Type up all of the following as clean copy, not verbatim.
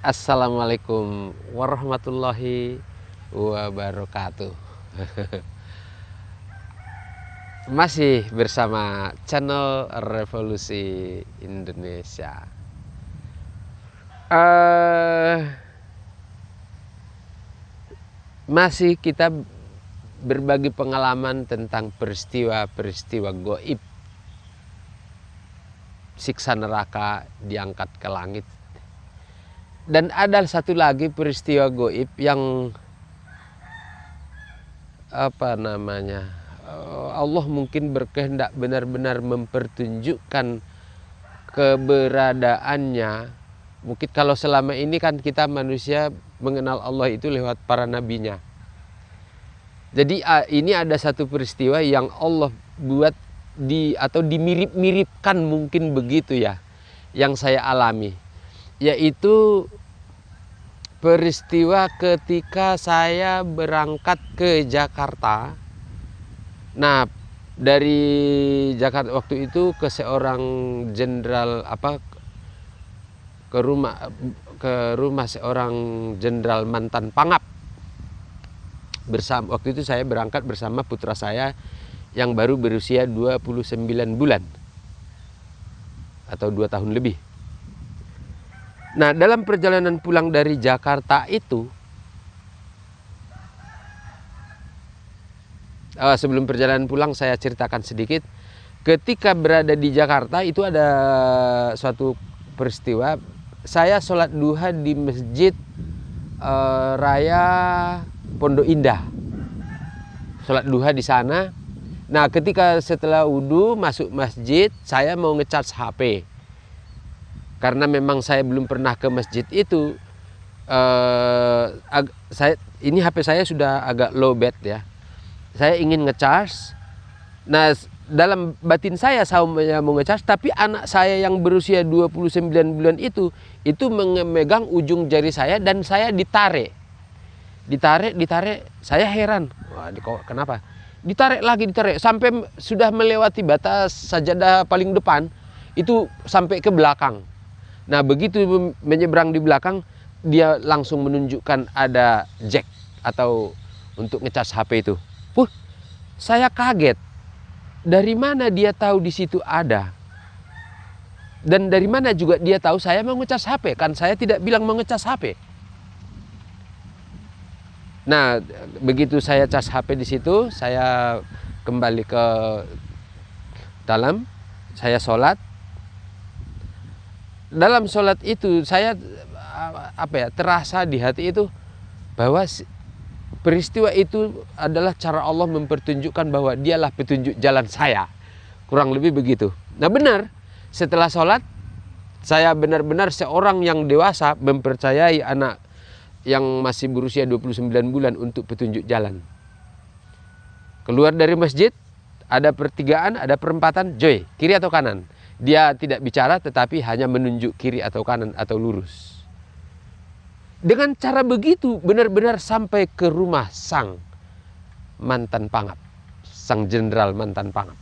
Assalamualaikum warahmatullahi wabarakatuh. Masih bersama channel Revolusi Indonesia. Masih kita berbagi pengalaman tentang peristiwa-peristiwa goib, siksa neraka diangkat ke langit. Dan ada satu lagi peristiwa goib yang Allah mungkin berkehendak benar-benar mempertunjukkan keberadaannya. Mungkin kalau selama ini kan kita manusia mengenal Allah itu lewat para nabinya. Jadi ini ada satu peristiwa yang Allah buat atau dimirip-miripkan, mungkin begitu ya, yang saya alami. Yaitu peristiwa ketika saya berangkat ke Jakarta. Nah, dari Jakarta waktu itu ke seorang jenderal ke rumah seorang jenderal mantan Pangap. Waktu itu saya berangkat bersama putra saya yang baru berusia 29 bulan atau 2 tahun lebih. Nah, dalam perjalanan pulang dari Jakarta itu, sebelum perjalanan pulang saya ceritakan sedikit. Ketika berada di Jakarta itu ada suatu peristiwa. Saya sholat duha di Masjid Raya Pondok Indah. Sholat duha di sana. Nah, ketika setelah wudhu masuk masjid, saya mau ngecas HP. Karena memang saya belum pernah ke masjid itu. Ini HP saya sudah agak low bat ya. Saya ingin ngecas. Nah, dalam batin saya mau ngecas, tapi anak saya yang berusia 29 bulan itu memegang ujung jari saya dan saya ditarik. Saya heran. Wah, kenapa? Ditarik sampai sudah melewati batas sajadah paling depan, itu sampai ke belakang. Nah, begitu menyeberang di belakang, dia langsung menunjukkan ada jack atau untuk ngecas HP itu. Saya kaget. Dari mana dia tahu di situ ada? Dan dari mana juga dia tahu saya mau ngecas HP? Kan saya tidak bilang mau ngecas HP. Nah, begitu saya cas HP di situ, saya kembali ke dalam, saya sholat. Dalam sholat itu saya terasa di hati itu bahwa peristiwa itu adalah cara Allah mempertunjukkan bahwa dialah petunjuk jalan saya. Kurang lebih begitu. Nah, benar, setelah sholat saya benar-benar seorang yang dewasa mempercayai anak yang masih berusia 29 bulan untuk petunjuk jalan. Keluar dari masjid, ada pertigaan, ada perempatan, joy, kiri atau kanan. Dia tidak bicara tetapi hanya menunjuk kiri atau kanan atau lurus. Dengan cara begitu benar-benar sampai ke rumah sang mantan Pangap, sang jenderal mantan Pangap.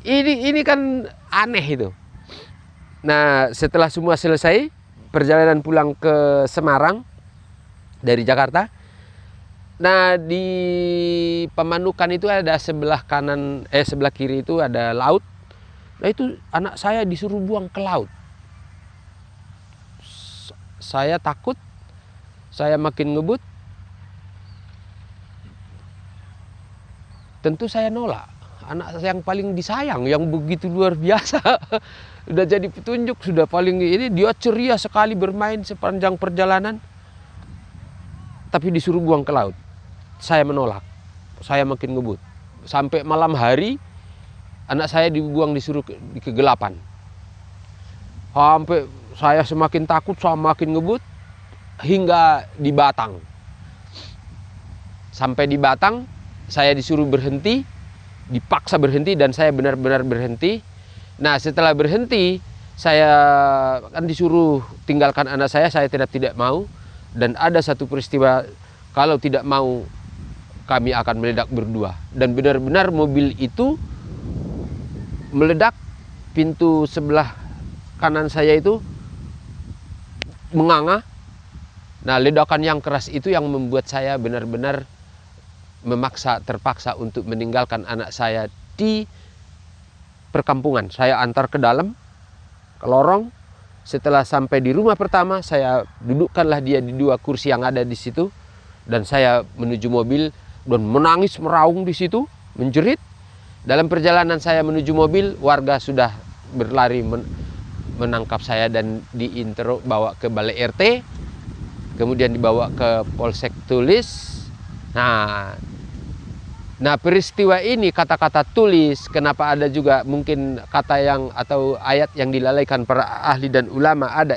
ini kan aneh itu. Nah, setelah semua selesai, perjalanan pulang ke Semarang dari Jakarta. Nah, di Pemanukan itu ada sebelah kiri itu ada laut. Nah, itu anak saya disuruh buang ke laut. Saya takut, saya makin ngebut. Tentu saya nolak. Anak yang paling disayang, yang begitu luar biasa. Sudah jadi petunjuk, sudah paling ini, dia ceria sekali bermain sepanjang perjalanan. Tapi disuruh buang ke laut. Saya menolak. Saya makin ngebut. Sampai malam hari, anak saya disuruh ke kegelapan. Sampai saya semakin takut, semakin ngebut, hingga di Batang. Sampai di Batang, saya disuruh berhenti, dipaksa berhenti, dan saya benar-benar berhenti. Nah, setelah berhenti, saya kan disuruh tinggalkan anak saya tidak mau. Dan ada satu peristiwa, kalau tidak mau, kami akan meledak berdua. Dan benar-benar mobil itu meledak, pintu sebelah kanan saya itu menganga. Nah, ledakan yang keras itu yang membuat saya benar-benar terpaksa untuk meninggalkan anak saya di perkampungan. Saya antar ke dalam, ke lorong. Setelah sampai di rumah pertama, saya dudukkanlah dia di 2 kursi yang ada di situ. Dan saya menuju mobil dan menangis meraung di situ, menjerit. Dalam perjalanan saya menuju mobil, warga sudah berlari menangkap saya dan diintro bawa ke balai RT. Kemudian dibawa ke Polsek Tulis. Nah, peristiwa ini, kata-kata tulis, kenapa ada juga mungkin kata yang atau ayat yang dilalaikan para ahli dan ulama, ada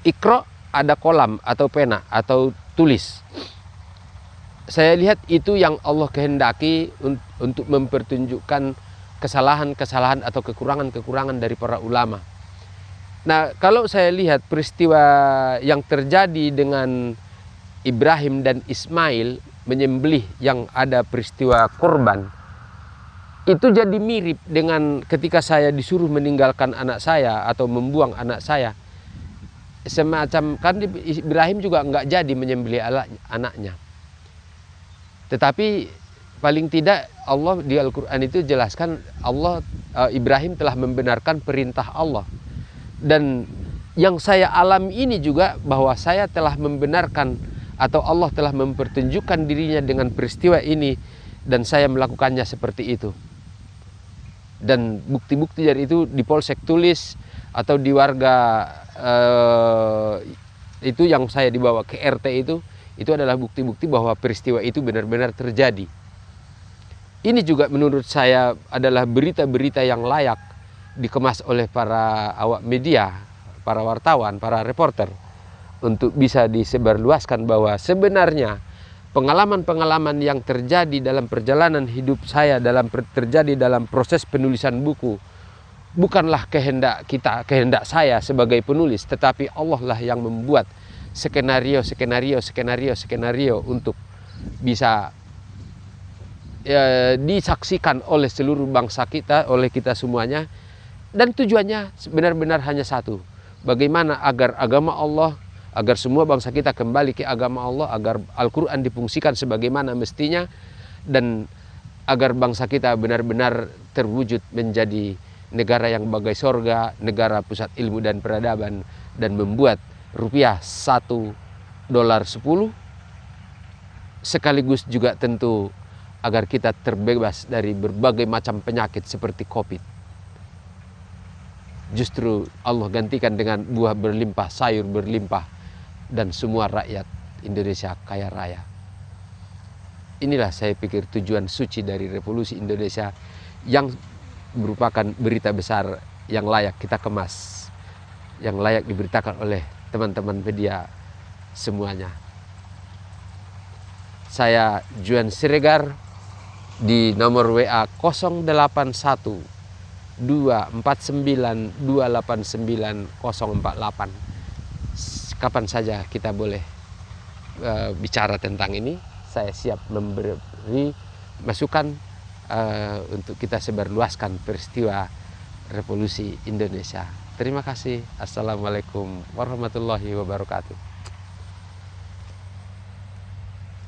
ikro, ada kolam atau pena atau tulis. Saya lihat itu yang Allah kehendaki untuk mempertunjukkan kesalahan-kesalahan atau kekurangan-kekurangan dari para ulama. Nah, kalau saya lihat peristiwa yang terjadi dengan Ibrahim dan Ismail menyembelih, yang ada peristiwa korban, itu jadi mirip dengan ketika saya disuruh meninggalkan anak saya atau membuang anak saya. Semacam, kan Ibrahim juga nggak jadi menyembelih anaknya. Tetapi paling tidak Allah di Al-Quran itu jelaskan Ibrahim telah membenarkan perintah Allah. Dan yang saya alami ini juga bahwa saya telah membenarkan atau Allah telah mempertunjukkan dirinya dengan peristiwa ini dan saya melakukannya seperti itu. Dan bukti-bukti dari itu di Polsek Tulis atau di warga itu yang saya dibawa ke RT itu adalah bukti-bukti bahwa peristiwa itu benar-benar terjadi. Ini juga menurut saya adalah berita-berita yang layak dikemas oleh para awak media, para wartawan, para reporter, untuk bisa disebarluaskan bahwa sebenarnya pengalaman-pengalaman yang terjadi dalam perjalanan hidup saya, terjadi dalam proses penulisan buku, bukanlah kehendak saya sebagai penulis, tetapi Allah lah yang membuat skenario untuk bisa disaksikan oleh seluruh bangsa kita, oleh kita semuanya. Dan tujuannya benar-benar hanya satu. Bagaimana agar agama Allah, agar semua bangsa kita kembali ke agama Allah, agar Al-Quran difungsikan sebagaimana mestinya, dan agar bangsa kita benar-benar terwujud menjadi negara yang bagai sorga, negara pusat ilmu dan peradaban, dan membuat rupiah $1.10, sekaligus juga tentu agar kita terbebas dari berbagai macam penyakit seperti COVID. Justru Allah gantikan dengan buah berlimpah, sayur berlimpah, dan semua rakyat Indonesia kaya raya. Inilah saya pikir tujuan suci dari revolusi Indonesia, yang merupakan berita besar yang layak kita kemas, yang layak diberitakan oleh teman-teman media semuanya. Saya Juan Siregar di nomor WA 081 249 289 048. Kapan saja kita boleh bicara tentang ini. Saya siap memberi masukan untuk kita sebarluaskan peristiwa revolusi Indonesia. Terima kasih. Assalamualaikum warahmatullahi wabarakatuh.